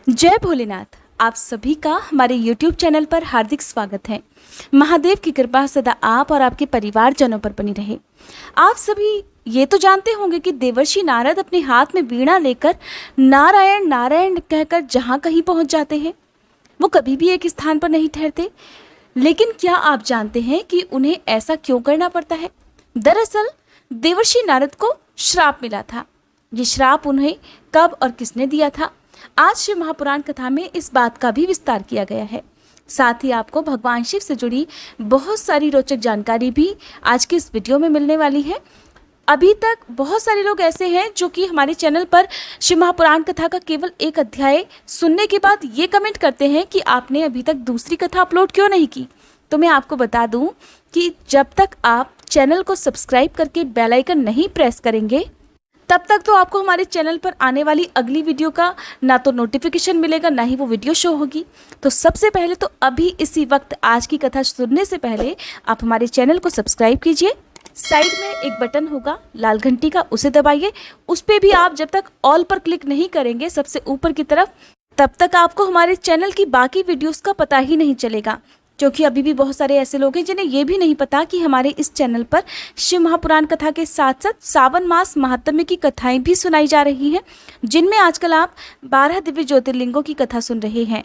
जय भोलेनाथ। आप सभी का हमारे YouTube चैनल पर हार्दिक स्वागत है। महादेव की कृपा सदा आप और आपके परिवारजनों पर बनी रहे। आप सभी ये तो जानते होंगे कि देवर्षि नारद अपने हाथ में वीणा लेकर नारायण नारायण कहकर जहाँ कहीं पहुँच जाते हैं। वो कभी भी एक स्थान पर नहीं ठहरते। लेकिन क्या आप जानते हैं कि उन्हें ऐसा क्यों करना पड़ता है? दरअसल देवर्षि नारद को श्राप मिला था। ये श्राप उन्हें कब और किसने दिया था, आज शिव महापुराण कथा में इस बात का भी विस्तार किया गया है। साथ ही आपको भगवान शिव से जुड़ी बहुत सारी रोचक जानकारी भी आज की इस वीडियो में मिलने वाली है। अभी तक बहुत सारे लोग ऐसे हैं जो कि हमारे चैनल पर शिव महापुराण कथा का केवल एक अध्याय सुनने के बाद ये कमेंट करते हैं कि आपने अभी तक दूसरी कथा अपलोड क्यों नहीं की। तो मैं आपको बता दूं कि जब तक आप चैनल को सब्सक्राइब करके बेल आइकन नहीं प्रेस करेंगे तब तक तो आपको हमारे चैनल पर आने वाली अगली वीडियो का ना तो नोटिफिकेशन मिलेगा, ना ही वो वीडियो शो होगी। तो सबसे पहले तो अभी इसी वक्त आज की कथा सुनने से पहले आप हमारे चैनल को सब्सक्राइब कीजिए। साइड में एक बटन होगा लाल घंटी का, उसे दबाइए। उस पर भी आप जब तक ऑल पर क्लिक नहीं करेंगे सबसे ऊपर की तरफ, तब तक आपको हमारे चैनल की बाकी वीडियोस का पता ही नहीं चलेगा। क्योंकि अभी भी बहुत सारे ऐसे लोग हैं जिन्हें ये भी नहीं पता कि हमारे इस चैनल पर शिव महापुराण कथा के साथ साथ सावन मास महात्म्य की कथाएं भी सुनाई जा रही हैं, जिनमें आजकल आप 12 दिव्य ज्योतिर्लिंगों की कथा सुन रहे हैं।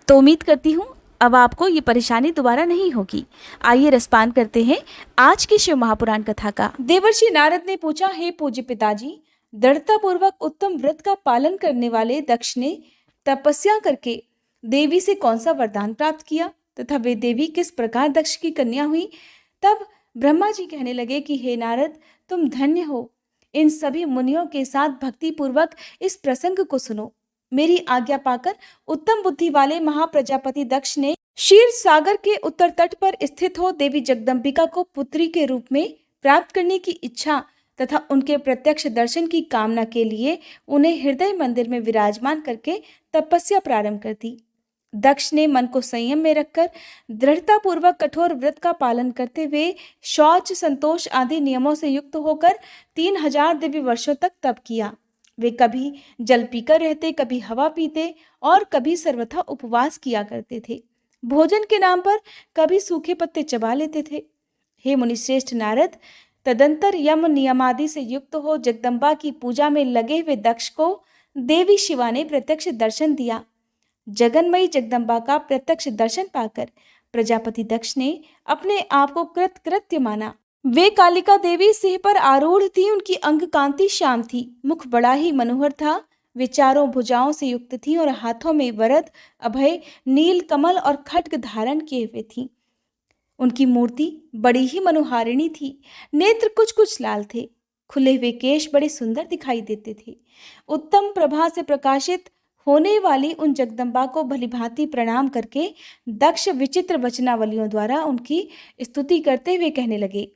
तो उम्मीद करती हूँ अब आपको ये परेशानी दोबारा नहीं होगी। आइए रसपान करते हैं आज की शिव महापुराण कथा का। देवर्षि नारद ने पूछा, हे पूज्य पिताजी, दृढ़ता पूर्वक उत्तम व्रत का पालन करने वाले दक्ष ने तपस्या करके देवी से कौन सा वरदान प्राप्त किया तथा वे देवी किस प्रकार दक्ष की कन्या हुई? तब ब्रह्मा जी कहने लगे कि हे नारद, तुम धन्य हो। इन सभी मुनियों के साथ भक्ति पूर्वक इस प्रसंग को सुनो। मेरी आज्ञा पाकर उत्तम बुद्धि वाले महाप्रजापति दक्ष ने क्षीर सागर के उत्तर तट पर स्थित हो देवी जगदम्बिका को पुत्री के रूप में प्राप्त करने की इच्छा तथा उनके प्रत्यक्ष दर्शन की कामना के लिए उन्हें हृदय मंदिर में विराजमान करके तपस्या प्रारंभ कर दी। दक्ष ने मन को संयम में रखकर दृढ़ता पूर्वक कठोर व्रत का पालन करते हुए शौच, संतोष आदि नियमों से युक्त होकर 3000 दिव्य वर्षों तक तप किया। वे कभी जल पीकर रहते, कभी हवा पीते और कभी सर्वथा उपवास किया करते थे। भोजन के नाम पर कभी सूखे पत्ते चबा लेते थे। हे मुनिश्रेष्ठ नारद, तदंतर यम नियमादि से युक्त हो जगदम्बा की पूजा में लगे हुए दक्ष को देवी शिवा ने प्रत्यक्ष दर्शन दिया। जगन्मयी जगदम्बा का प्रत्यक्ष दर्शन पाकर प्रजापति दक्ष ने अपने आप को कृतकृत्य माना। वे कालिका देवी सिंह पर आरूढ़ थी। उनकी अंग कांति श्याम थी, मुख बड़ा ही मनोहर था। वे चारों भुजाओं से युक्त थी और हाथों में वरद, अभय, नील कमल और खड्ग धारण किए हुए थी। उनकी मूर्ति बड़ी ही मनोहारिणी थी। नेत्र कुछ कुछ लाल थे। खुले हुए केश बड़े सुंदर दिखाई देते थे। उत्तम प्रभा से प्रकाशित होने वाली उन जगदम्बा को भलीभांति प्रणाम करके दक्ष विचित्र वचनावलियों द्वारा उनकी स्तुति करते हुए कहने लगे।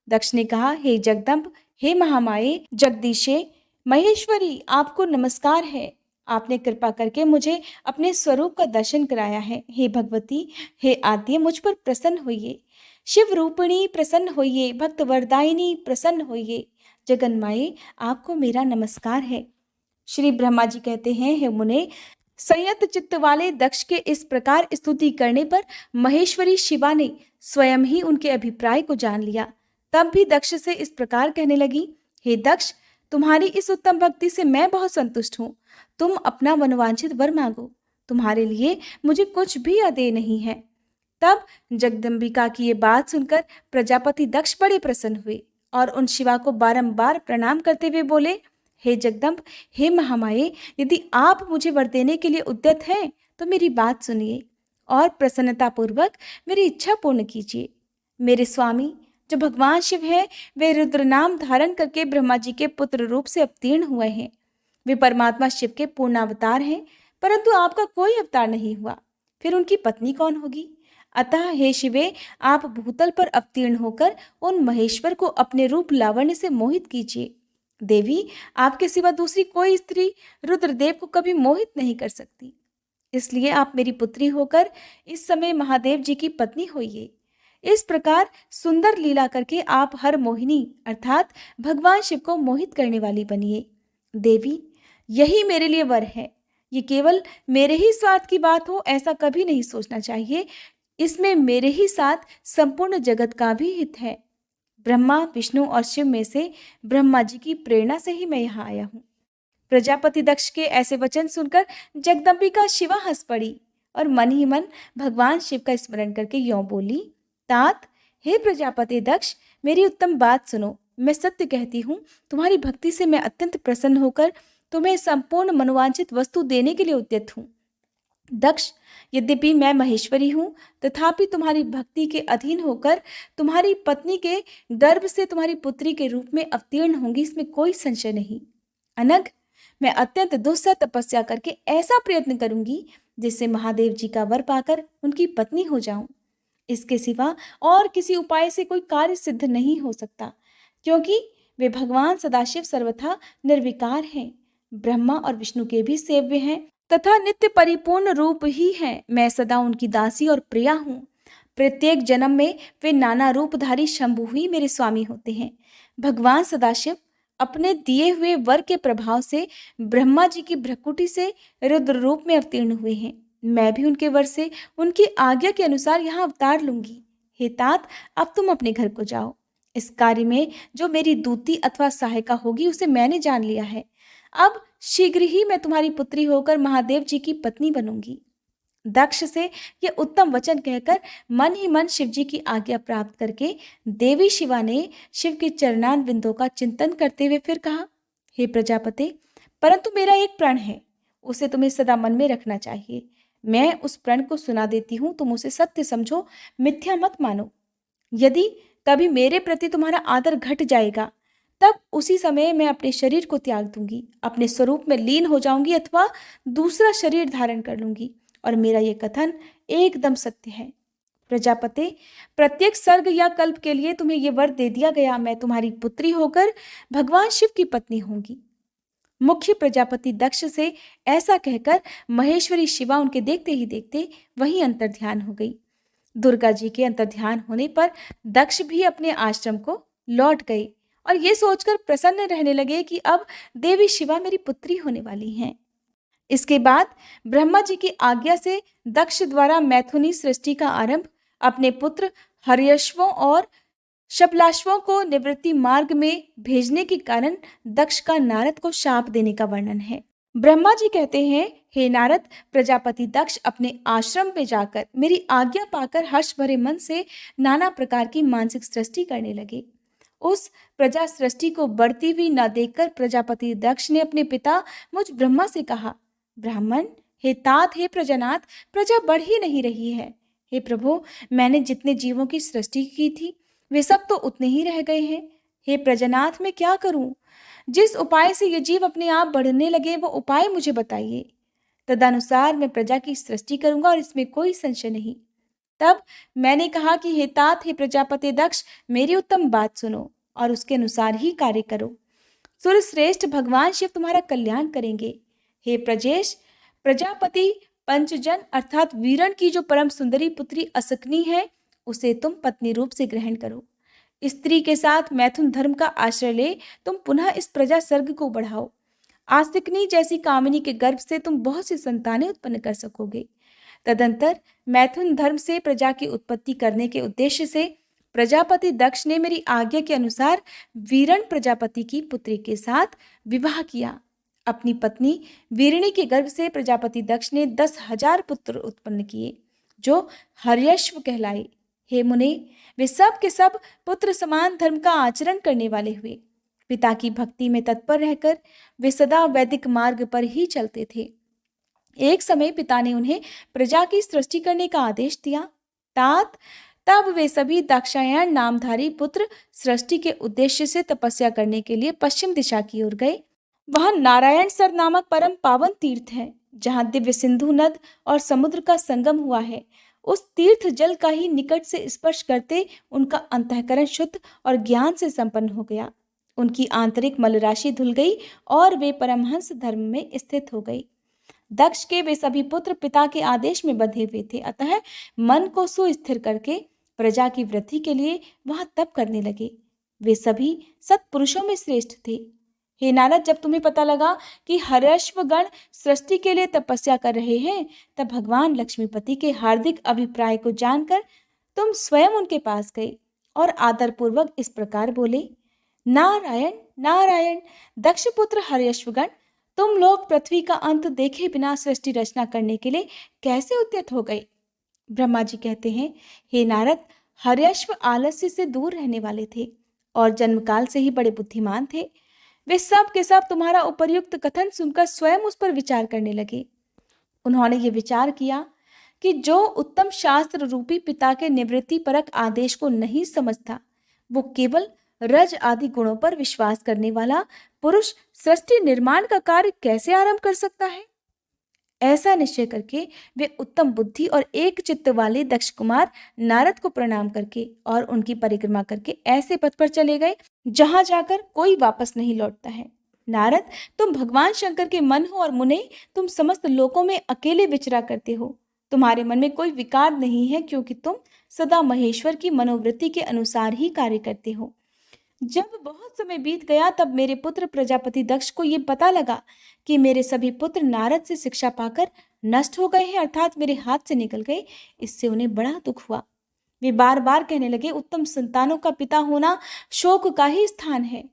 दक्ष ने कहा, हे जगदम्ब, हे महामाये, जगदीशे, महेश्वरी, आपको नमस्कार है। आपने कृपा करके मुझे अपने स्वरूप का दर्शन कराया है। हे भगवती, हे आद्य, मुझ पर प्रसन्न होइए। शिव रूपिणी प्रसन्न होइए। भक्त वरदायिनी प्रसन्न होइए। जगन्माये, आपको मेरा नमस्कार है। श्री ब्रह्मा जी कहते हैं, हे मुने, संयत चित्त वाले दक्ष के इस प्रकार स्तुति करने पर महेश्वरी शिवा ने स्वयं ही उनके अभिप्राय को जान लिया। तब भी दक्ष से इस प्रकार कहने लगी, हे दक्ष, तुम्हारी इस उत्तम भक्ति से मैं बहुत संतुष्ट हूँ। तुम अपना मनोवांछित वर मांगो। तुम्हारे लिए मुझे कुछ भी अदेय नहीं है। तब जगदम्बिका की ये बात सुनकर प्रजापति दक्ष बड़े प्रसन्न हुए और उन शिवा को बारंबार प्रणाम करते हुए बोले, हे जगदम्ब, हे महामाये, यदि आप मुझे वर देने के लिए उद्यत हैं तो मेरी बात सुनिए और प्रसन्नतापूर्वक मेरी इच्छा पूर्ण कीजिए। मेरे स्वामी जो भगवान शिव हैं, वे रुद्र नाम धारण करके ब्रह्मा जी के पुत्र रूप से अवतीर्ण हुए हैं। वे परमात्मा शिव के पूर्णावतार हैं, परंतु आपका कोई अवतार नहीं हुआ। फिर उनकी पत्नी कौन होगी? अतः हे शिवे, आप भूतल पर अवतीर्ण होकर उन महेश्वर को अपने रूप लावण्य से मोहित कीजिए। देवी, आपके सिवा दूसरी कोई स्त्री रुद्रदेव को कभी मोहित नहीं कर सकती। इसलिए आप मेरी पुत्री होकर इस समय महादेव जी की पत्नी होइए। इस प्रकार सुंदर लीला करके आप हर मोहिनी अर्थात भगवान शिव को मोहित करने वाली बनिए। देवी, यही मेरे लिए वर है। ये केवल मेरे ही स्वार्थ की बात हो ऐसा कभी नहीं सोचना चाहिए। इसमें मेरे ही साथ संपूर्ण जगत का भी हित है। ब्रह्मा, विष्णु और शिव में से ब्रह्मा जी की प्रेरणा से ही मैं यहाँ आया हूँ। प्रजापति दक्ष के ऐसे वचन सुनकर जगदम्बिका शिवा हंस पड़ी और मन ही मन भगवान शिव का स्मरण करके यों बोली, तात, हे प्रजापति दक्ष, मेरी उत्तम बात सुनो। मैं सत्य कहती हूँ, तुम्हारी भक्ति से मैं अत्यंत प्रसन्न होकर तुम्हें संपूर्ण मनोवांछित वस्तु देने के लिए उद्यत हूँ। दक्ष, यद्यपि मैं महेश्वरी हूँ, तथापि तुम्हारी भक्ति के अधीन होकर तुम्हारी पत्नी के गर्भ से तुम्हारी पुत्री के रूप में अवतीर्ण होंगी, इसमें कोई संशय नहीं। अनग, मैं अत्यंत दुस्सह तपस्या करके ऐसा प्रयत्न करूंगी जिससे महादेव जी का वर पाकर उनकी पत्नी हो जाऊं। इसके सिवा और किसी उपाय से कोई कार्य सिद्ध नहीं हो सकता, क्योंकि वे भगवान सदाशिव सर्वथा निर्विकार हैं, ब्रह्मा और विष्णु के भी सेव्य हैं तथा नित्य परिपूर्ण रूप ही हैं। मैं सदा उनकी दासी और प्रिया हूँ। प्रत्येक जन्म में वे नाना रूपधारी शंभु ही मेरे स्वामी होते हैं। भगवान सदाशिव अपने दिए हुए वर के प्रभाव से ब्रह्मा जी की भ्रकुटी से रुद्र रूप में अवतीर्ण हुए हैं। मैं भी उनके वर से उनकी आज्ञा के अनुसार यहाँ अवतार लूंगी। हे तात, अब तुम अपने घर को जाओ। इस कार्य में जो मेरी दूती अथवा सहायिका होगी उसे मैंने जान लिया है। अब शीघ्र ही मैं तुम्हारी पुत्री होकर महादेव जी की पत्नी बनूंगी। दक्ष से यह उत्तम वचन कहकर मन ही मन शिव जी की आज्ञा प्राप्त करके देवी शिवा ने शिव के चरणान बिंदों का चिंतन करते हुए फिर कहा, हे प्रजापति, परंतु मेरा एक प्रण है, उसे तुम्हें सदा मन में रखना चाहिए। मैं उस प्रण को सुना देती हूँ, तुम उसे सत्य समझो, मिथ्या मत मानो। यदि कभी मेरे प्रति तुम्हारा आदर घट जाएगा, तब उसी समय मैं अपने शरीर को त्याग दूंगी, अपने स्वरूप में लीन हो जाऊंगी अथवा दूसरा शरीर धारण कर लूंगी। और मेरा ये कथन एकदम सत्य है। प्रजापति, प्रत्येक सर्ग या कल्प के लिए तुम्हें ये वर दे दिया गया, मैं तुम्हारी पुत्री होकर भगवान शिव की पत्नी होंगी। मुख्य प्रजापति दक्ष से ऐसा कहकर महेश्वरी शिवा उनके देखते ही देखते वहीं अंतर्ध्यान हो गई। दुर्गा जी के अंतर्ध्यान होने पर दक्ष भी अपने आश्रम को लौट गए और ये सोचकर प्रसन्न रहने लगे कि अब देवी शिवा मेरी पुत्री होने वाली हैं। इसके बाद ब्रह्मा जी की आज्ञा से दक्ष द्वारा मैथुनी सृष्टि का आरंभ अपने पुत्र हर्यश्वों और शपलाश्वों को निवृत्ति मार्ग में भेजने के कारण दक्ष का नारद को शाप देने का वर्णन है। ब्रह्मा जी कहते हैं, हे नारद, प्रजापति दक्ष अपने आश्रम में जाकर मेरी आज्ञा पाकर हर्ष भरे मन से नाना प्रकार की मानसिक सृष्टि करने लगे। उस प्रजा सृष्टि को बढ़ती हुई न देखकर प्रजापति दक्ष ने अपने पिता मुझ ब्रह्मा से कहा, ब्राह्मण, हे तात, हे प्रजानाथ, प्रजा बढ़ ही नहीं रही है। हे प्रभु, मैंने जितने जीवों की सृष्टि की थी वे सब तो उतने ही रह गए हैं। हे प्रजानाथ, मैं क्या करूं? जिस उपाय से ये जीव अपने आप बढ़ने लगे वो उपाय मुझे बताइए। तदनुसार मैं प्रजा की सृष्टि करूंगा और इसमें कोई संशय नहीं। तब मैंने कहा कि हे तात, हे प्रजापति दक्ष, मेरी उत्तम बात सुनो और उसके अनुसार ही कार्य करो। सूर्यश्रेष्ठ भगवान शिव तुम्हारा कल्याण करेंगे। हे प्रजेश, प्रजापति पंचजन अर्थात वीरण की जो परम सुंदरी पुत्री असकनी है उसे तुम पत्नी रूप से ग्रहण करो। स्त्री के साथ मैथुन धर्म का आश्रय ले तुम पुनः इस प्रजा सर्ग को बढ़ाओ। आस्तिकनी जैसी कामिनी के गर्भ से तुम बहुत सी संतानें उत्पन्न कर सकोगे। तदंतर मैथुन धर्म से प्रजा की उत्पत्ति करने के उद्देश्य से प्रजापति दक्ष ने मेरी आज्ञा के अनुसार वीरण प्रजापति की पुत्री के साथ विवाह किया। अपनी पत्नी वीरिणी के गर्भ से प्रजापति दक्ष ने 10,000 पुत्र उत्पन्न किए जो हर्यश्व कहलाए। हे मुने, वे सब के सब पुत्र समान धर्म का आचरण करने वाले हुए। पिता की भक्ति में तत्पर रहकर वे सदा वैदिक मार्ग पर ही चलते थे। एक समय पिता ने उन्हें प्रजा की सृष्टि करने का आदेश दिया। तात, तब वे सभी दाक्षायण नामधारी पुत्र सृष्टि के उद्देश्य से तपस्या करने के लिए पश्चिम दिशा की ओर गए। वहां नारायण सर नामक परम पावन तीर्थ है, जहां दिव्य सिंधु नद और समुद्र का संगम हुआ है। उस तीर्थ जल का ही निकट से स्पर्श करते उनका अंतःकरण शुद्ध और ज्ञान से संपन्न हो गया। उनकी आंतरिक मल राशि धुल गई और वे परमहंस धर्म में स्थित हो गई। दक्ष के वे सभी पुत्र पिता के आदेश में बंधे हुए थे, अतः मन को सुस्थिर करके प्रजा की वृद्धि के लिए वहां तप करने लगे। वे सभी सत्पुरुषों में श्रेष्ठ थे। हे नारद, जब तुम्हें पता लगा कि हर्यश्वगण सृष्टि के लिए तपस्या कर रहे हैं, तब भगवान लक्ष्मीपति के हार्दिक अभिप्राय को जानकर तुम स्वयं उनके पास गए और आदरपूर्वक इस प्रकार बोले, नारायण नारायण, दक्ष पुत्र हर्यश्वगण, तुम लोग पृथ्वी का अंत देखे बिना सृष्टि रचना करने के लिए कैसे उद्यत हो गए? ब्रह्मा जी कहते हैं, हे नारद, हर्यश्व आलस्य से दूर रहने वाले थे और जन्मकाल से ही बड़े बुद्धिमान थे। वे सब के सब तुम्हारा उपर्युक्त कथन सुनकर स्वयं उस पर विचार करने लगे। उन्होंने ये विचार किया कि जो उत्तम शास्त्र रूपी पिता के निवृत्ति परक आदेश को नहीं समझता, वो केवल रज आदि गुणों पर विश्वास करने वाला पुरुष सृष्टि निर्माण का कार्य कैसे आरंभ कर सकता है। ऐसा निश्चय करके वे उत्तम बुद्धि और एक चित्त वाले दक्ष कुमार नारद को प्रणाम करके और उनकी परिक्रमा करके ऐसे पथ पर चले गए जहां जाकर कोई वापस नहीं लौटता है। नारद, तुम भगवान शंकर के मन हो और मुने, तुम समस्त लोकों में अकेले विचरा करते हो। तुम्हारे मन में कोई विकार नहीं है, क्योंकि तुम सदा महेश्वर की मनोवृत्ति के अनुसार ही कार्य करते हो। जब बहुत समय बीत गया, तब मेरे पुत्र प्रजापति दक्ष को ये पता लगा कि मेरे सभी पुत्र नारद से शिक्षा पाकर नष्ट हो गए हैं, अर्थात मेरे हाथ से निकल गए। इससे उन्हें बड़ा दुख हुआ। वे बार बार कहने लगे, उत्तम संतानों का पिता होना शोक का ही स्थान है,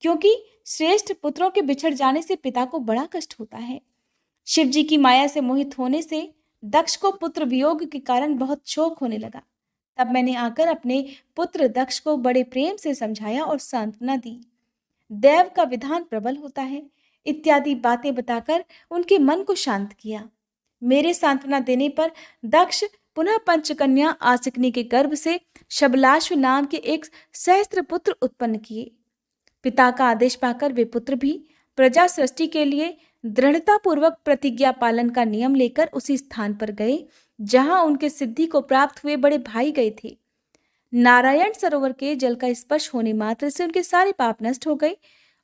क्योंकि श्रेष्ठ पुत्रों के बिछड़ जाने से पिता को बड़ा कष्ट होता है। शिव जी की माया से मोहित होने से दक्ष को पुत्र वियोग के कारण बहुत शोक होने लगा। तब मैंने आकर अपने पुत्र दक्ष को बड़े प्रेम से समझाया और सांत्वना दी। देव का विधान प्रबल होता है इत्यादि बातें बताकर उनके मन को शांत किया। मेरे सांत्वना देने पर दक्ष पुनः पंचकन्या आसिकनी के गर्भ से शबलाश्व नाम के एक सहस्त्र पुत्र उत्पन्न किए। पिता का आदेश पाकर वे पुत्र भी प्रजा सृष्टि के लिए दृढ़ता पूर्वक प्रतिज्ञा पालन का नियम लेकर उसी स्थान पर गए जहां उनके सिद्धि को प्राप्त हुए बड़े भाई गए थे। नारायण सरोवर के जल का स्पर्श होने मात्र से उनके सारे पाप नष्ट हो गए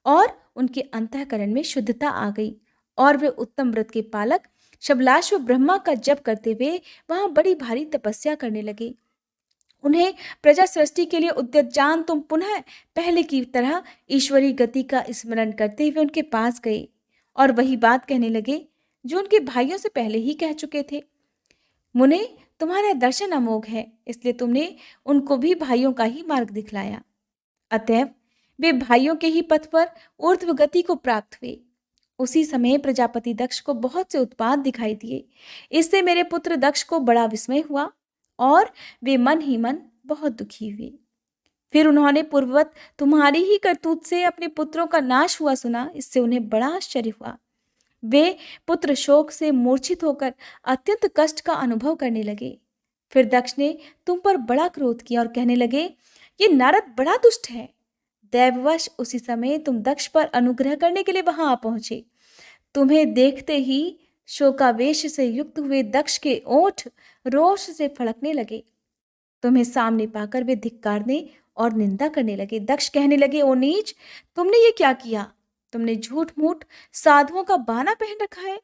और उनके अंतःकरण में शुद्धता आ गई और वे उत्तम व्रत के पालक शबलाश्व ब्रह्मा का जप करते हुए वहां बड़ी भारी तपस्या करने लगे। उन्हें प्रजा सृष्टि के लिए उद्यत जान तुम पुनः पहले की तरह ईश्वरी गति का स्मरण करते हुए उनके पास गए और वही बात कहने लगे जो उनके भाइयों से पहले ही कह चुके थे। मुने, तुम्हारा दर्शन अमोघ है, इसलिए तुमने उनको भी भाइयों का ही मार्ग दिखलाया। अतएव वे भाइयों के ही पथ पर ऊर्ध्व गति को प्राप्त हुए। उसी समय प्रजापति दक्ष को बहुत से उत्पात दिखाई दिए। इससे मेरे पुत्र दक्ष को बड़ा विस्मय हुआ और वे मन ही मन बहुत दुखी हुए। फिर उन्होंने पूर्ववत तुम्हारी ही करतूत से अपने पुत्रों का नाश हुआ सुना। इससे उन्हें बड़ा आश्चर्य हुआ। वे पुत्र शोक से मूर्छित होकर अत्यंत कष्ट का अनुभव करने लगे। फिर दक्ष ने तुम पर बड़ा क्रोध किया और कहने लगे, ये नारद बड़ा दुष्ट है। दैववश उसी समय तुम दक्ष पर अनुग्रह करने के लिए वहां आ पहुंचे। तुम्हें देखते ही शोकावेश से युक्त हुए दक्ष के ओठ रोष से फड़कने लगे। तुम्हें सामने पाकर वे धिक्कारने और निंदा करने लगे। दक्ष कहने लगे, ओ नीच, तुमने ये क्या किया? तुमने झूठ मूठ साधुओं का बाना पहन रखा है।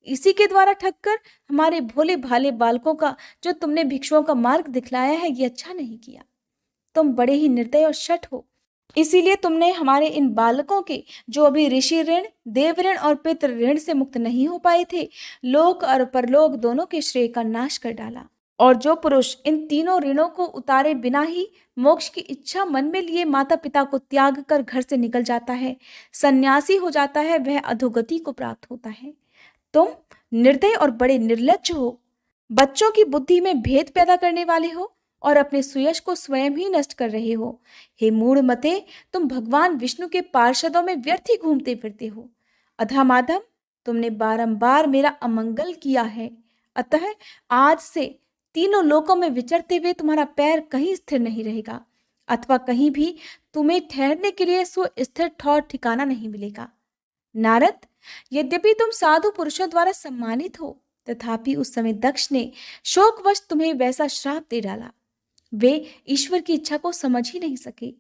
इसी के द्वारा ठगकर हमारे भोले भाले बालकों का जो तुमने भिक्षुओं का मार्ग दिखलाया है, ये अच्छा नहीं किया। तुम बड़े ही निर्दय और शठ हो। इसीलिए तुमने हमारे इन बालकों के, जो अभी ऋषि ऋण, देव ऋण और पितृ ऋण से मुक्त नहीं हो पाए थे, लोक और परलोक दोनों के श्रेय का नाश कर डाला। और जो पुरुष इन तीनों ऋणों को उतारे बिना ही मोक्ष की इच्छा मन में लिए माता पिता को त्याग कर घर से निकल जाता है, सन्यासी हो जाता है, वह अधोगति को प्राप्त होता है। तुम निर्दय और बड़े निर्लज्ज हो। बच्चों की बुद्धि में भेद पैदा करने वाले हो और अपने सुयश को स्वयं ही नष्ट कर रहे हो। हे मूढ़ मते, तुम भगवान विष्णु के पार्षदों में व्यर्थ ही घूमते फिरते हो। अधमाधम, तुमने बारंबार मेरा अमंगल किया है। अतः आज से तीनों लोकों में विचरते हुए तुम्हारा पैर कहीं स्थिर नहीं रहेगा, अथवा कहीं भी तुम्हें ठहरने के लिए सुस्थिर ठौर ठिकाना नहीं मिलेगा। नारद, यद्यपि तुम साधु पुरुषों द्वारा सम्मानित हो, तथापि उस समय दक्ष ने शोकवश तुम्हें वैसा श्राप दे डाला। वे ईश्वर की इच्छा को समझ ही नहीं सके।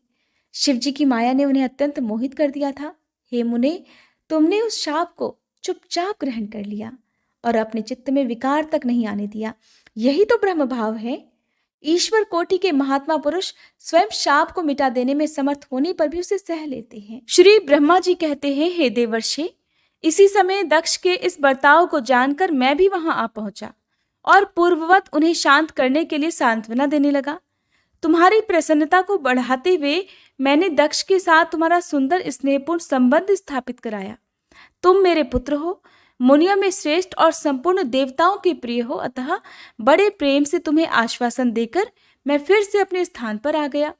शिव जी की माया ने उन्हें अत्यंत मोहित कर दिया था। हे मुने, तुमने उस शाप को चुपचाप ग्रहण कर लिया और अपने चित्त में विकार तक नहीं आने दिया। यही तो ब्रह्म भाव है। ईश्वर कोटि के महात्मा पुरुष स्वयं शाप को मिटा देने में समर्थ होने पर भी उसे सह लेते हैं। श्री ब्रह्मा जी कहते हैं, हे देवर्षि, इसी समय दक्ष के इस बर्ताव को जानकर मैं भी वहां आ पहुंचा और पूर्ववत उन्हें शांत करने के लिए सांत्वना देने लगा। तुम्हारी प्रसन्नता को बढ़ाते हुए मैंने दक्ष के साथ तुम्हारा सुंदर स्नेहपूर्ण संबंध स्थापित कराया। तुम मेरे पुत्र हो, मुनियों में श्रेष्ठ और संपूर्ण देवताओं के प्रिय हो, अतः बड़े प्रेम से तुम्हें आश्वासन देकर मैं फिर से अपने स्थान पर आ गया।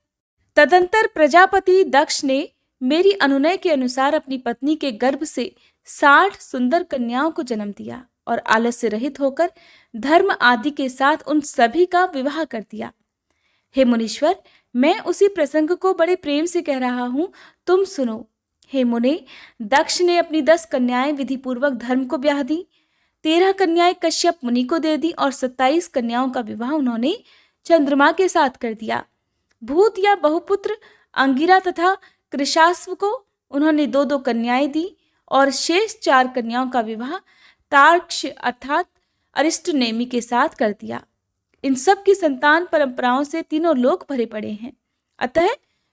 तदंतर प्रजापति दक्ष ने मेरी अनुनय के अनुसार अपनी पत्नी के गर्भ से 60 सुंदर कन्याओं को जन्म दिया और आलस्य रहित होकर धर्म आदि के साथ उन सभी का विवाह कर दिया। हे मुनीश्वर, मैं उसी प्रसंग को बड़े प्रेम से कह रहा हूं, तुम सुनो। हे मुने, दक्ष ने अपनी 10 कन्याएं विधि पूर्वक धर्म को ब्याह दी, 13 कन्याएं कश्यप मुनि को दे दी और 27 कन्याओं का विवाह उन्होंने चंद्रमा के साथ कर दिया। भूत या बहुपुत्र अंगिरा तथा कृशास्व को उन्होंने 2-2 कन्याएं दी और शेष 4 कन्याओं का विवाह तार्क्ष अर्थात अरिष्टनेमि के साथ कर दिया। इन सब की संतान परंपराओं से तीनों लोक भरे पड़े हैं, अतः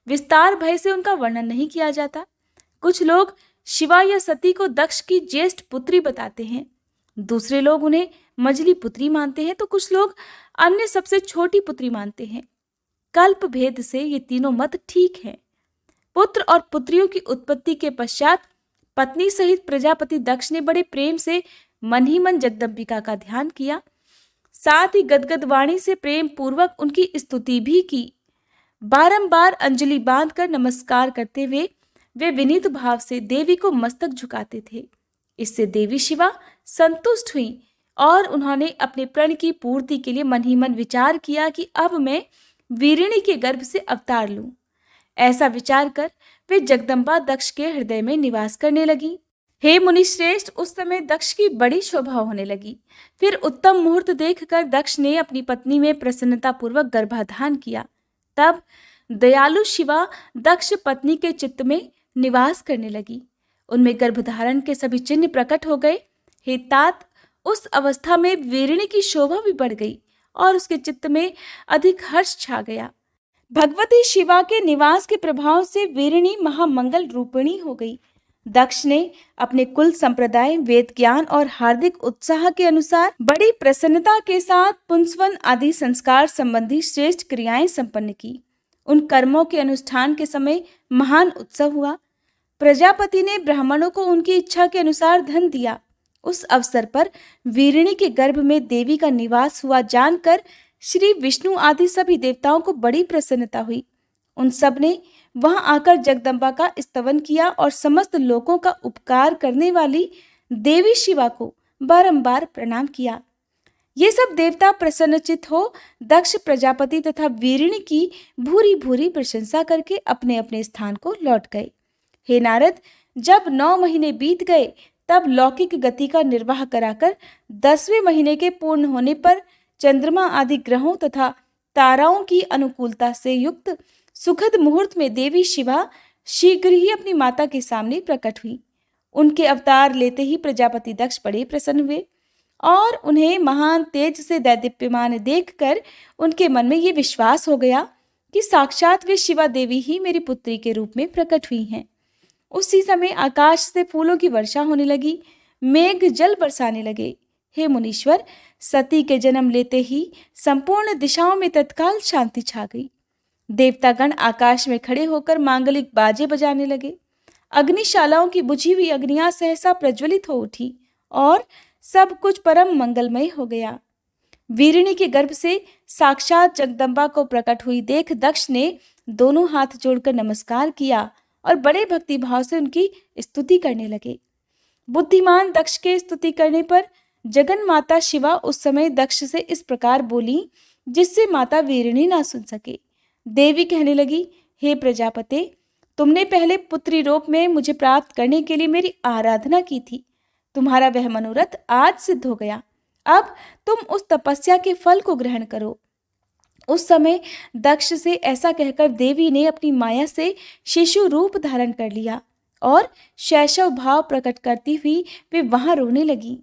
विस्तार भय से उनका वर्णन नहीं किया जाता। कुछ लोग शिवा या सती को दक्ष की ज्येष्ठ पुत्री बताते हैं, दूसरे लोग उन्हें मझली पुत्री मानते हैं, तो कुछ लोग अन्य सबसे छोटी पुत्री मानते हैं। कल्प भेद से ये तीनों मत ठीक हैं। पुत्र और पुत्रियों की उत्पत्ति के पश्चात पत्नी सहित प्रजापति दक्ष ने बड़े प्रेम से मन ही मन जगदम्बिका का ध्यान किया, साथ ही गदगद वाणी से प्रेम पूर्वक उनकी स्तुति भी की। बारंबार अंजलि बांधकर नमस्कार करते हुए वे विनीत भाव से देवी को मस्तक झुकाते थे। इससे देवी शिवा संतुष्ट हुई और उन्होंने अपने प्रण की पूर्ति के लिए मन ही मन विचार किया कि अब मैं वीरिणी के गर्भ से अवतार लूं। ऐसा विचार कर वे जगदम्बा दक्ष के हृदय में निवास करने लगी। हे मुनिश्रेष्ठ, उस समय दक्ष की बड़ी शोभा होने लगी। फिर उत्तम मुहूर्त देखकर दक्ष ने अपनी पत्नी में प्रसन्नता पूर्वक गर्भाधान किया। तब दयालु शिवा दक्ष पत्नी के चित्त में निवास करने लगी। उनमें गर्भधारण के सभी चिन्ह प्रकट हो गए। हे तात, उस अवस्था में वीरिणी की शोभा भी बढ़ गई और उसके चित्त में अधिक हर्ष छा गया। भगवती शिवा के निवास के प्रभाव से वीरिणी महामंगल रूपिणी हो गई। दक्ष ने अपने कुल संप्रदाय, वेद ज्ञान और हार्दिक उत्साह के अनुसार बड़ी प्रसन्नता के साथ पुंसवन आदि संस्कार संबंधी श्रेष्ठ क्रियाएं संपन्न की। उन कर्मों के अनुष्ठान के समय महान उत्सव हुआ। प्रजापति ने ब्राह्मणों को उनकी इच्छा के अनुसार धन दिया। उस अवसर पर वीरिणी के गर्भ में देवी का निवास हुआ जानकर श्री विष्णु आदि सभी देवताओं को बड़ी प्रसन्नता हुई। उन सब ने वहां आकर जगदम्बा का स्तवन किया और समस्त लोगों का उपकार करने वाली देवी शिवा को बारंबार प्रणाम किया। ये सब देवता प्रसन्नचित हो दक्ष प्रजापति तथा वीरिणी की भूरी भूरी प्रशंसा करके अपने अपने स्थान को लौट गए। हे नारद, जब 9 महीने बीत गए तब लौकिक गति का निर्वाह कराकर 10वें महीने के पूर्ण होने पर चंद्रमा आदि ग्रहों तथा ताराओं की अनुकूलता से युक्त सुखद मुहूर्त में देवी शिवा शीघ्र ही अपनी माता के सामने प्रकट हुई। उनके अवतार लेते ही प्रजापति दक्ष बड़े प्रसन्न हुए और उन्हें महान तेज से दैदीप्यमान देखकर उनके मन में ये विश्वास हो गया कि साक्षात वे शिवा देवी ही मेरी पुत्री के रूप में प्रकट हुई हैं। उसी समय आकाश से फूलों की वर्षा होने लगी, मेघ जल बरसाने लगे। हे मुनीश्वर, सती के जन्म लेते ही संपूर्ण दिशाओं में तत्काल शांति छा गई। देवतागण आकाश में खड़े होकर मांगलिक बाजे बजाने लगे। अग्निशालाओं की बुझी हुई अग्नियां सहसा प्रज्वलित हो उठी और सब कुछ परम मंगलमय हो गया। वीरिणी के गर्भ से साक्षात जगदम्बा को प्रकट हुई देख दक्ष ने दोनों हाथ जोड़कर नमस्कार किया और बड़े भक्ति भाव से उनकी स्तुति करने लगे। बुद्धिमान दक्ष के स्तुति करने पर जगन माता शिवा उस समय दक्ष से इस प्रकार बोली जिससे माता वीरिणी ना सुन सके। देवी कहने लगी, हे प्रजापते, तुमने पहले पुत्री रूप में मुझे प्राप्त करने के लिए मेरी आराधना की थी। तुम्हारा वह मनोरथ आज सिद्ध हो गया। अब तुम उस तपस्या के फल को ग्रहण करो। उस समय दक्ष से ऐसा कहकर देवी ने अपनी माया से शिशु रूप धारण कर लिया और शैशव भाव प्रकट करती हुई वे वहां रोने लगी।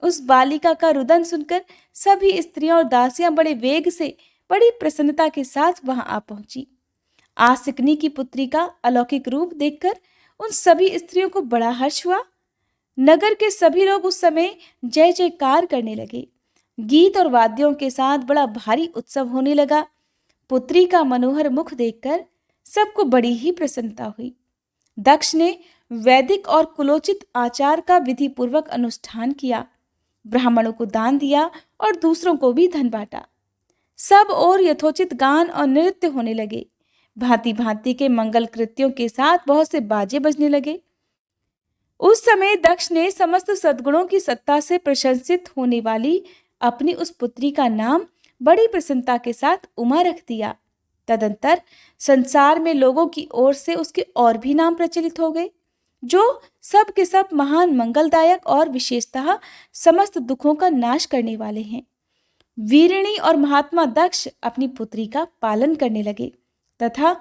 उस बालिका का रुदन सुनकर सभी स्त्रियां और दासियां बड़े वेग से बड़ी प्रसन्नता के साथ वहां आ पहुंची। आसिकनी की पुत्री का अलौकिक रूप देखकर उन सभी स्त्रियों को बड़ा हर्ष हुआ। नगर के सभी लोग उस समय जय जयकार करने लगे। गीत और वाद्यों के साथ बड़ा भारी उत्सव होने लगा। पुत्री का मनोहर मुख देखकर सबको बड़ी ही प्रसन्नता हुई। दक्ष ने वैदिक और कुलोचित आचार का विधि पूर्वक अनुष्ठान किया, ब्राह्मणों को दान दिया और दूसरों को भी धन बांटा। सब और यथोचित गान और नृत्य होने लगे। भांति भांति के मंगल कृत्यों के साथ बहुत से बाजे बजने लगे। उस समय दक्ष ने समस्त सद्गुणों की सत्ता से प्रशंसित होने वाली अपनी उस पुत्री का नाम बड़ी प्रसन्नता के साथ उमा रख दिया। तदंतर संसार में लोगों की ओर से उसके और भी नाम प्रचलित हो गए, जो सब के सब महान मंगलदायक और विशेषतः समस्त दुखों का नाश करने वाले हैं। वीरिणी और महात्मा दक्ष अपनी पुत्री का पालन करने लगे तथा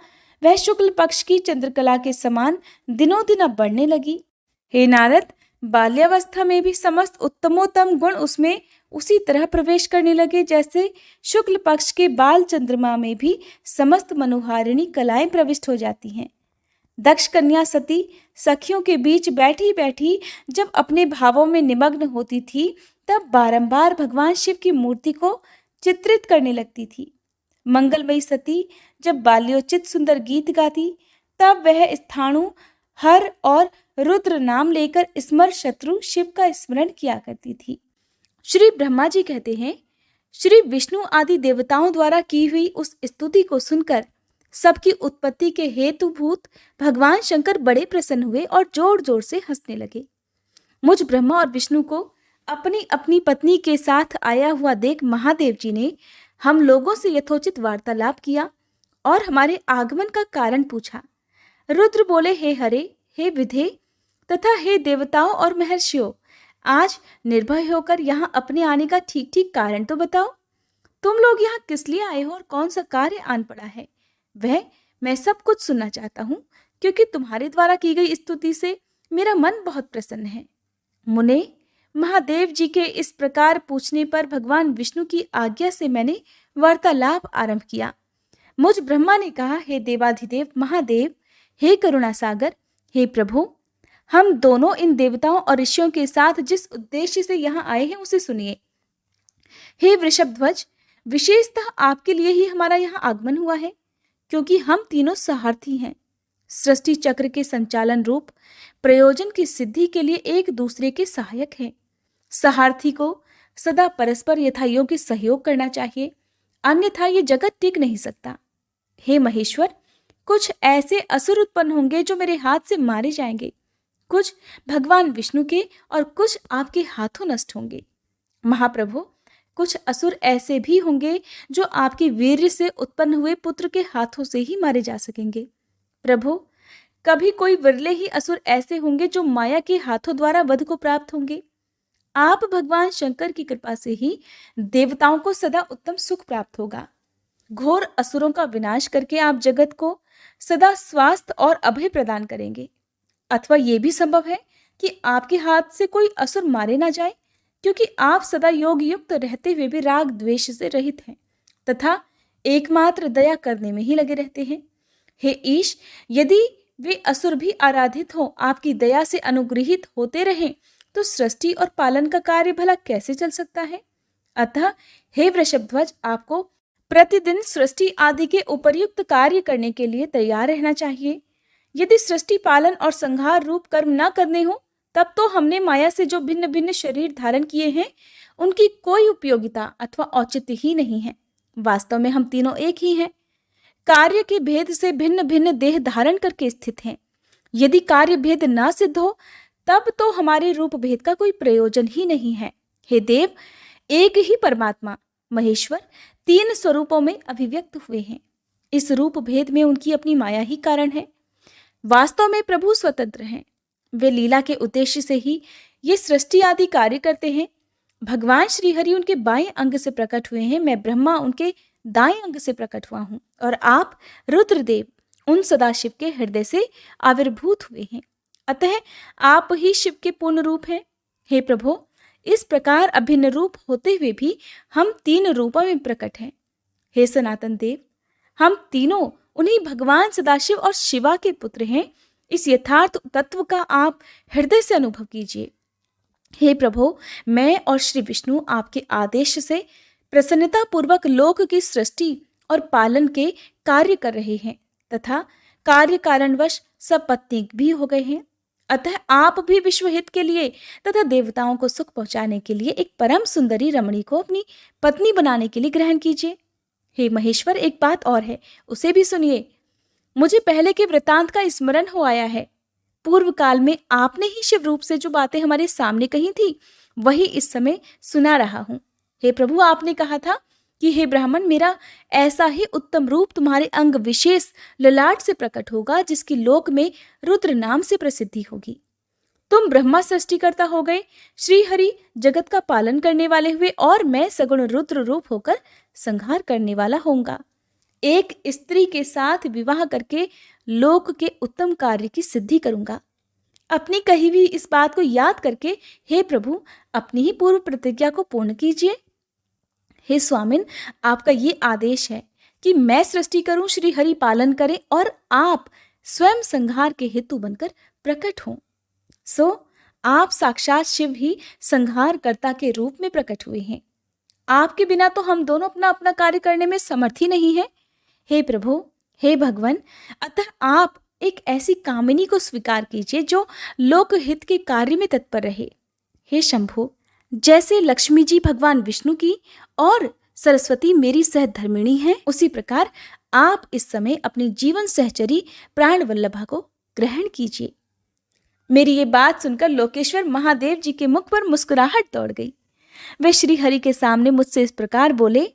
वह शुक्ल पक्ष की चंद्रकला के समान दिनों दिन बढ़ने लगी। हे नारद, बाल्यावस्था में भी समस्त उत्तमोत्तम गुण उसमें उसी तरह प्रवेश करने लगे जैसे शुक्ल पक्ष के बाल चंद्रमा में भी समस्त मनोहारिणी कलाएं प्रविष्ट हो जाती हैं। दक्ष कन्या सती सखियों के बीच बैठी बैठी जब अपने भावों में निमग्न होती थी, तब बारंबार भगवान शिव की मूर्ति को चित्रित करने लगती थी। मंगलमयी सती जब बाल्योचित सुंदर गीत गाती, तब वह स्थाणु, हर और रुद्र नाम लेकर स्मर शत्रु शिव का स्मरण किया करती थी। श्री ब्रह्मा जी कहते हैं, श्री विष्णु आदि देवताओं द्वारा की हुई उस स्तुति को सुनकर सबकी उत्पत्ति के हेतुभूत भगवान शंकर बड़े प्रसन्न हुए और जोर जोर से हंसने लगे। मुझ ब्रह्मा और विष्णु को अपनी अपनी पत्नी के साथ आया हुआ देख महादेव जी ने हम लोगों से यथोचित वार्तालाप किया और हमारे आगमन का कारण पूछा। रुद्र बोले, हे हरे, हे विधे तथा हे देवताओं और महर्षियों, आज निर्भय होकर यहाँ अपने आने का ठीक ठीक कारण तो बताओ। तुम लोग यहाँ किस लिए आए हो और कौन सा कार्य आन पड़ा है, वह मैं सब कुछ सुनना चाहता हूँ, क्योंकि तुम्हारे द्वारा की गई स्तुति से मेरा मन बहुत प्रसन्न है। मुने, महादेव जी के इस प्रकार पूछने पर भगवान विष्णु की आज्ञा से मैंने वार्तालाप आरंभ किया। मुझ ब्रह्मा ने कहा, हे देवाधिदेव महादेव, हे करुणा सागर, हे प्रभु, हम दोनों इन देवताओं और ऋषियों के साथ जिस उद्देश्य से यहाँ आए हैं उसे सुनिए। हे वृषभध्वज, विशेषतः आपके लिए ही हमारा यहाँ आगमन हुआ है, क्योंकि हम तीनों सारथी हैं। सृष्टि चक्र के संचालन रूप प्रयोजन की सिद्धि के लिए एक दूसरे के सहायक हैं। सारथी को सदा परस्पर यथायोग्य सहयोग करना चाहिए, अन्यथा ये जगत टिक नहीं सकता। हे महेश्वर, कुछ ऐसे असुर उत्पन्न होंगे जो मेरे हाथ से मारे जाएंगे, कुछ भगवान विष्णु के और कुछ आपके हाथों नष्ट होंगे। महाप्रभु, कुछ असुर ऐसे भी होंगे जो आपके वीर्य से उत्पन्न हुए पुत्र के हाथों से ही मारे जा सकेंगे। प्रभु, कभी कोई विरले ही असुर ऐसे होंगे जो माया के हाथों द्वारा वध को प्राप्त होंगे। आप भगवान शंकर की कृपा से ही देवताओं को सदा उत्तम सुख प्राप्त होगा। घोर असुरों का विनाश करके आप जगत को सदा स्वास्थ्य और अभय प्रदान करेंगे। अथवा ये भी संभव है कि आपके हाथ से कोई असुर मारे ना जाए, क्योंकि आप सदा योग युक्त रहते हुए भी राग द्वेष से रहित हैं तथा एकमात्र दया करने में ही लगे रहते हैं। हे ईश, यदि वे असुर भी आराधित हो आपकी दया से अनुग्रहित होते रहें, तो सृष्टि और पालन का कार्य भला कैसे चल सकता है। अतः हे वृषभध्वज, आपको प्रतिदिन सृष्टि आदि के उपर्युक्त कार्य करने के लिए तैयार रहना चाहिए। यदि सृष्टि पालन और संहार रूप कर्म न करने हो, तब तो हमने माया से जो भिन्न भिन्न शरीर धारण किए हैं, उनकी कोई उपयोगिता अथवा औचित्य ही नहीं है। वास्तव में हम तीनों एक ही हैं, कार्य के भेद से भिन्न भिन्न देह धारण करके स्थित हैं। यदि कार्य भेद न सिद्ध हो, तब तो हमारे रूप भेद का कोई प्रयोजन ही नहीं है। हे देव, एक ही परमात्मा महेश्वर तीन स्वरूपों में अभिव्यक्त हुए हैं। इस रूप भेद में उनकी अपनी माया ही कारण है। वास्तव में प्रभु स्वतंत्र हैं। वे लीला के उद्देश्य से ही ये सृष्टि आदि कार्य करते हैं। भगवान श्रीहरि उनके बाएं अंग से प्रकट हुए हैं, मैं ब्रह्मा उनके दाएं अंग से प्रकट हुआ हूँ, और आप रुद्रदेव उन सदाशिव के हृदय से आविर्भूत हुए हैं। अतः आप ही शिव के पूर्ण रूप हैं। हे प्रभु, इस प्रकार अभिन्न रूप होते हुए भी हम तीन रूपों में प्रकट हैं। हे सनातन देव, हम तीनों उन्हीं भगवान सदाशिव और शिवा के पुत्र हैं। इस यथार्थ तत्व का आप हृदय से अनुभव कीजिए। हे प्रभु, मैं और श्री विष्णु आपके आदेश से प्रसन्नता पूर्वक लोक की सृष्टि और पालन के कार्य कर रहे हैं तथा कार्य कारणवश सपत्नीक भी हो गए हैं। अतः आप भी विश्व हित के लिए तथा देवताओं को सुख पहुंचाने के लिए एक परम सुंदरी रमणी को अपनी पत्नी बनाने के लिए ग्रहण कीजिए। हे महेश्वर, एक बात और है, उसे भी सुनिए। मुझे पहले के वृतांत का स्मरण हो आया है। पूर्व काल में आपने ही शिव रूप से जो बातें हमारे सामने कही थी, वही इस समय सुना रहा हूं। हे प्रभु, आपने कहा था कि हे ब्राह्मण, मेरा ऐसा ही उत्तम रूप तुम्हारे अंग विशेष ललाट से प्रकट होगा जिसकी लोक में रुद्र नाम से प्रसिद्धि होगी। तुम ब्रह्मा सृष्टिकर्ता हो गए, श्री हरि जगत का पालन करने वाले हुए, और मैं सगुण रुद्र रूप होकर संहार करने वाला होऊंगा। एक स्त्री के साथ विवाह करके लोक के उत्तम कार्य की सिद्धि करूंगा। अपनी कही हुई इस बात को याद करके हे प्रभु, अपनी ही पूर्व प्रतिज्ञा को पूर्ण कीजिए। हे स्वामिन, आपका ये आदेश है कि मैं सृष्टि करूं, श्री हरि पालन करें और आप स्वयं संहार के हेतु बनकर प्रकट हों। सो आप साक्षात शिव ही संहारकर्ता के रूप में प्रकट हुए हैं। आपके बिना तो हम दोनों अपना अपना कार्य करने में समर्थ ही नहीं है। हे प्रभु, हे भगवान, अतः आप एक ऐसी कामिनी को स्वीकार कीजिए जो लोकहित के कार्य में तत्पर रहे। हे शंभु, जैसे लक्ष्मी जी भगवान विष्णु की और सरस्वती मेरी सहधर्मिणी हैं, उसी प्रकार आप इस समय अपनी जीवन सहचरी प्राण वल्लभा को ग्रहण कीजिए। मेरी ये बात सुनकर लोकेश्वर महादेव जी के मुख पर मुस्कुराहट दौड़ गई। वे श्री हरि के सामने मुझसे इस प्रकार बोले।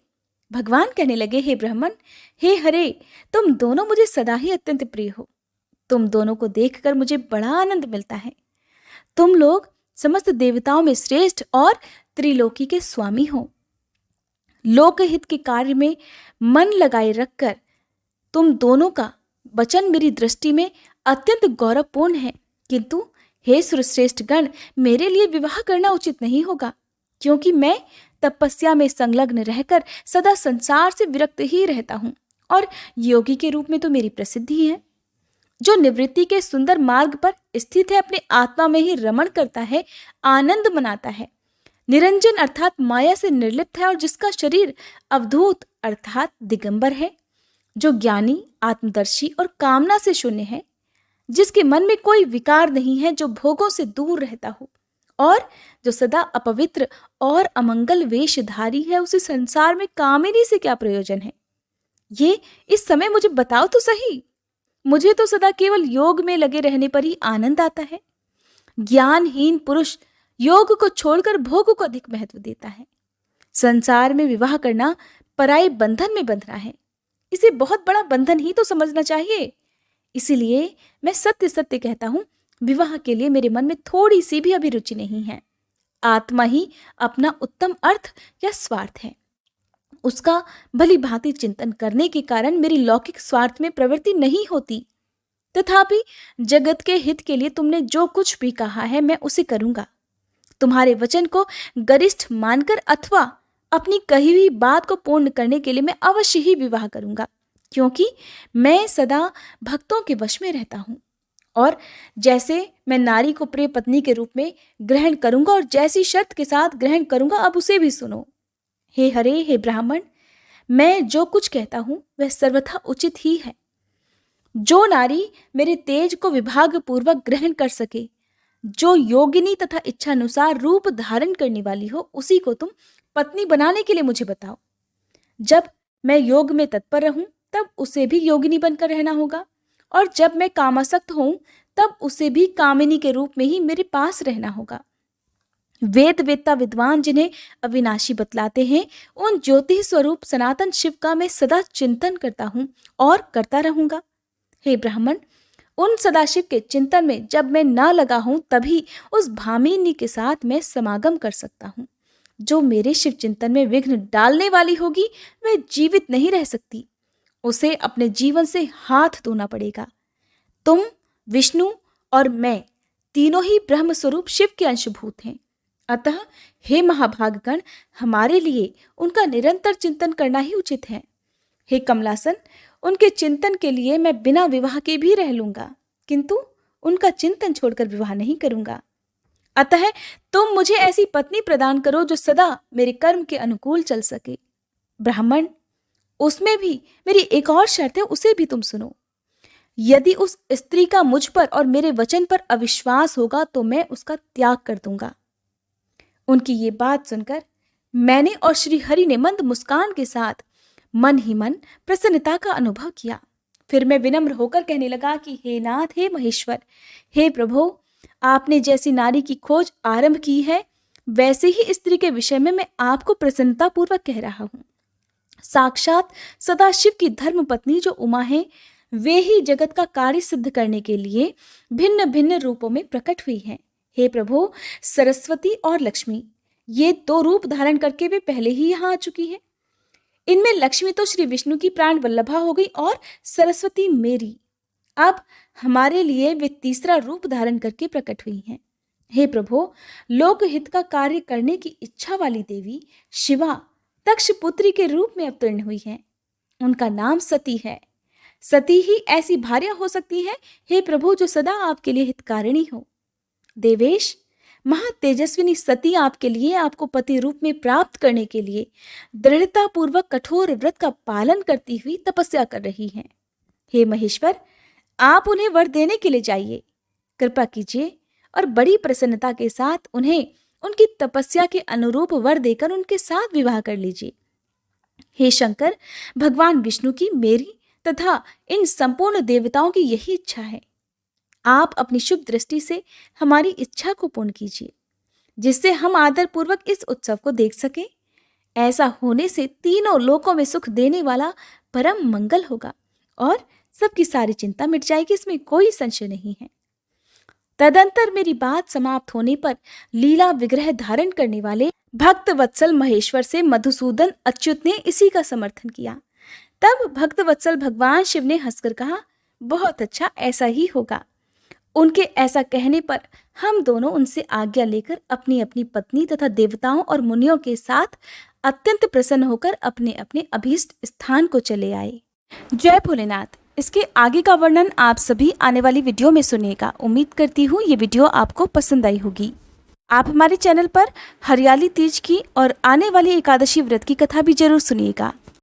भगवान कहने लगे, हे ब्राह्मण, हे हरे, तुम दोनों मुझे सदा ही अत्यंत प्रिय हो। तुम दोनों को देखकर मुझे बड़ा आनंद मिलता है। तुम लोग समस्त देवताओं में श्रेष्ठ और त्रिलोकी के स्वामी हो। लोकहित के कार्य में मन लगाए रखकर तुम दोनों का वचन मेरी दृष्टि में अत्यंत गौरवपूर्ण है, किंतु हे सुरश्रेष्ठ गण, मेरे लिए विवाह करना उचित नहीं होगा, क्योंकि मैं तपस्या में संलग्न रहकर सदा संसार से विरक्त ही रहता हूं, और योगी के रूप में तो मेरी प्रसिद्धि है। जो निवृत्ति के सुंदर मार्ग पर स्थित है, अपने आत्मा में ही रमण करता है, आनंद मनाता है, निरंजन अर्थात माया से निर्लिप्त है, और जिसका शरीर अवधूत अर्थात दिगंबर है, जो ज्ञानी, आत्मदर्शी और कामना से शून्य है, जिसके मन में कोई विकार नहीं है, जो भोगों से दूर रहता हो, और जो सदा अपवित्र और अमंगल वेशधारी है, उसे संसार में कामिनी से क्या प्रयोजन है? ये इस समय मुझे बताओ तो सही। मुझे तो सदा केवल योग में लगे रहने पर ही आनंद आता है। ज्ञानहीन पुरुष योग को छोड़कर भोग को अधिक महत्व देता है। संसार में विवाह करना पराये बंधन में बंधना है। इसे बहुत बड़ा बंधन ही तो समझना चाहिए। इसीलिए मैं सत्य सत्य कहता हूं, विवाह के लिए मेरे मन में थोड़ी सी भी अभिरुचि नहीं है। आत्मा ही अपना उत्तम अर्थ या स्वार्थ है। उसका भली भांति चिंतन करने के कारण मेरी लौकिक स्वार्थ में प्रवृत्ति नहीं होती। तथापि जगत के हित के लिए तुमने जो कुछ भी कहा है, मैं उसे करूंगा। तुम्हारे वचन को गरिष्ठ मानकर अथवा अपनी कही हुई बात को पूर्ण करने के लिए मैं अवश्य ही विवाह करूंगा, क्योंकि मैं सदा भक्तों के वश में रहता हूं। और जैसे मैं नारी को प्रिय पत्नी के रूप में ग्रहण करूंगा और जैसी शर्त के साथ ग्रहण करूंगा, अब उसे भी सुनो। हे हरे, हे ब्राह्मण, मैं जो कुछ कहता हूं वह सर्वथा उचित ही है। जो नारी मेरे तेज को विभाग पूर्वक ग्रहण कर सके, जो योगिनी तथा इच्छानुसार रूप धारण करने वाली हो, उसी को तुम पत्नी बनाने के लिए मुझे बताओ। जब मैं योग में तत्पर रहूं, तब उसे भी योगिनी बनकर रहना होगा, और जब मैं कामासक्त हूं, तब उसे भी कामिनी के रूप में ही मेरे पास रहना होगा। वेद वेत्ता विद्वान जिन्हें अविनाशी बतलाते हैं, उन ज्योति स्वरूप सनातन शिव का मैं सदा चिंतन करता हूं और करता रहूंगा। हे ब्राह्मण, उन सदाशिव के चिंतन में जब मैं ना लगा हूं, तभी उस भामिनी के साथ मैं समागम कर सकता हूं। जो मेरे शिव चिंतन में विघ्न डालने वाली होगी, वह जीवित नहीं रह सकती। उसे अपने जीवन से हाथ धोना पड़ेगा। तुम, विष्णु और मैं तीनों ही ब्रह्म स्वरूप शिव के अंशभूत हैं। अतः हे महाभागगण, हमारे लिए उनका निरंतर चिंतन करना ही उचित है। हे कमलासन, उनके चिंतन के लिए मैं बिना विवाह के भी रह लूंगा, किंतु उनका चिंतन छोड़कर विवाह नहीं करूंगा। अतः तुम मुझे ऐसी पत्नी प्रदान करो जो सदा मेरे कर्म के अनुकूल चल सके। ब्राह्मण, उसमें भी मेरी एक और शर्त है, उसे भी तुम सुनो। यदि उस स्त्री का मुझ पर और मेरे वचन पर अविश्वास होगा तो मैं उसका त्याग कर दूंगा। उनकी ये बात सुनकर मैंने और श्री हरि ने मंद मुस्कान के साथ मन ही मन प्रसन्नता का अनुभव किया। फिर मैं विनम्र होकर कहने लगा कि हे नाथ, हे महेश्वर, हे प्रभु, आपने जैसी नारी की खोज आरंभ की है, वैसे ही स्त्री के विषय में मैं आपको प्रसन्नता पूर्वक कह रहा हूं। साक्षात सदाशिव की धर्म पत्नी जो उमा है, वे ही जगत का कार्य सिद्ध करने के लिए भिन्न भिन्न रूपों में प्रकट हुई हैं। हे प्रभु, सरस्वती और लक्ष्मी, ये दो रूप धारण करके वे पहले ही यहाँ आ चुकी है। इनमें लक्ष्मी तो श्री विष्णु की प्राण वल्लभा हो गई और सरस्वती मेरी। अब हमारे लिए वे तीसरा रूप धारण करके प्रकट हुई हैं। हे प्रभु, लोकहित का कार्य करने की इच्छा वाली देवी शिवा दक्ष पुत्री के रूप में अवतीर्ण हुई हैं। उनका नाम सती है। सती ही ऐसी भार्या हो सकती है, हे प्रभु, जो सदा आपके लिए हितकारिणी हो। देवेश, महातेजस्विनी सती आपके लिए, आपको पति रूप में प्राप्त करने के लिए दृढ़ता पूर्वक कठोर व्रत का पालन करती हुई तपस्या कर रही हैं। हे महेश्वर, आप उन्हें वर देने के लिए जाइए, कृपा कीजिए और बड़ी प्रसन्नता के साथ उन्हें उनकी तपस्या के अनुरूप वर देकर उनके साथ विवाह कर लीजिए। हे शंकर, भगवान विष्णु की, मेरी तथा इन संपूर्ण देवताओं की यही इच्छा है। आप अपनी शुभ दृष्टि से हमारी इच्छा को पूर्ण कीजिए, जिससे हम आदर पूर्वक इस उत्सव को देख सकें। ऐसा होने से तीनों लोकों में सुख देने वाला परम मंगल होगा और सबकी सारी चिंता मिट जाएगी, इसमें कोई संशय नहीं है। तदंतर मेरी बात समाप्त होने पर लीला विग्रह धारण करने वाले भक्त वत्सल महेश्वर से मधुसूदन अच्युत ने इसी का समर्थन किया। तब भक्त वत्सल भगवान शिव ने हंसकर कहा, बहुत अच्छा, ऐसा ही होगा। उनके ऐसा कहने पर हम दोनों उनसे आज्ञा लेकर अपनी अपनी पत्नी तथा देवताओं और मुनियों के साथ अत्यंत प्रसन्न होकर अपने अपने अभीष्ट स्थान को चले आए। जय भोलेनाथ। इसके आगे का वर्णन आप सभी आने वाली वीडियो में सुनिएगा। उम्मीद करती हूँ ये वीडियो आपको पसंद आई होगी। आप हमारे चैनल पर हरियाली तीज की और आने वाली एकादशी व्रत की कथा भी जरूर सुनिएगा।